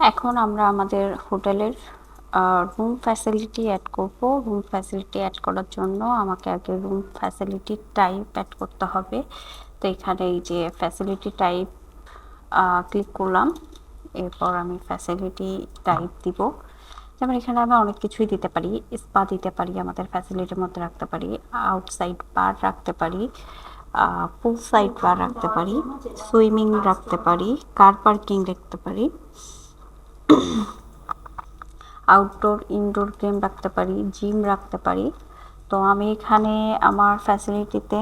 এখন আমরা আমাদের হোটেলের রুম ফ্যাসিলিটি অ্যাড করব। রুম ফ্যাসিলিটি অ্যাড করার জন্য আমাকে আগে রুম ফ্যাসিলিটি টাইপ অ্যাড করতে হবে। তো এখানে এই যে ফ্যাসিলিটি টাইপ ক্লিক করলাম, এরপর আমি ফ্যাসিলিটি টাইপ দিব। যেমন এখানে আমি অনেক কিছুই দিতে পারি, স্পা দিতে পারি, আমাদের ফ্যাসিলিটির মধ্যে রাখতে পারি, আউটসাইড বার রাখতে পারি, পুল সাইড বার রাখতে পারি, সুইমিং রাখতে পারি, কার পার্কিং রাখতে পারি, আউটডোর ইনডোর গেম রাখতে পারি, জিম রাখতে পারি। তো আমি এখানে আমার ফ্যাসিলিটিতে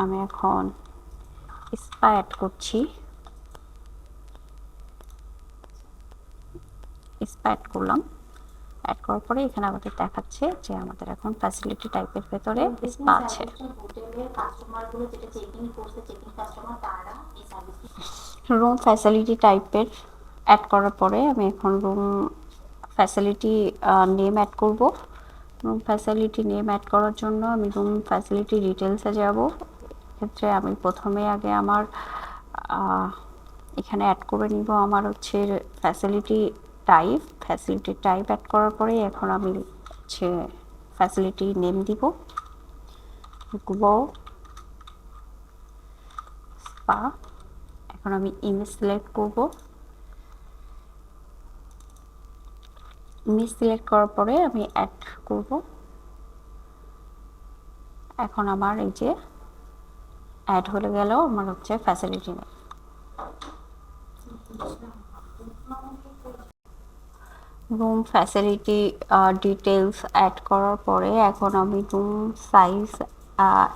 আমি এখন স্পা অ্যাড করছি। স্পা অ্যাড করলাম। অ্যাড করার পরে এখানে আমাদের দেখাচ্ছে যে আমাদের এখন ফ্যাসিলিটি টাইপের ভেতরে স্পা আছে। রুম ফ্যাসিলিটি টাইপের অ্যাড করার পরে আমি এখন রুম ফ্যাসিলিটি নেম অ্যাড করব। রুম ফ্যাসিলিটি নেম অ্যাড করার জন্য আমি রুম ফ্যাসিলিটি ডিটেলসে যাব। ক্ষেত্রে আমি প্রথমে আগে আমার এখানে অ্যাড করে নিব আমার হচ্ছে facility type. Facility type add করার পরে এখন আমি হচ্ছে ফ্যাসিলিটি নেম দিব, গ্লো স্পা। এখন আমি ইমেজ সিলেক্ট করব। ইমেজ সিলেক্ট করার পরে আমি অ্যাড করব। এখন আমার এই যে অ্যাড হয়ে গেল আমার হচ্ছে facility name. Room facility details add করার পরে এখন আমি রুম সাইজ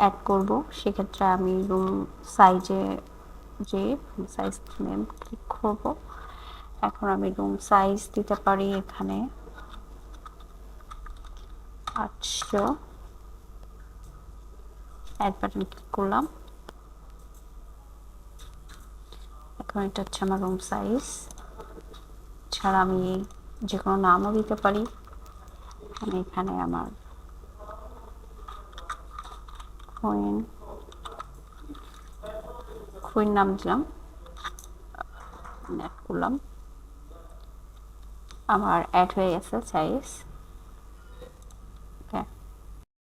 অ্যাড করব। সেক্ষেত্রে আমি রুম সাইজে যে সাইজ নেম ক্লিক করব। এখন আমি রুম সাইজ দিতে পারি এখানে 800। অ্যাড বাটন ক্লিক করলাম। এখন এটা হচ্ছে আমার রুম সাইজ। ছাড়া আমি যে কোনো নামও দিতে পারি। আমি এখানে আমার কুইন নাম দিলাম, অ্যাড করলাম। আমার অ্যাড হয়ে গেছে সাইজ।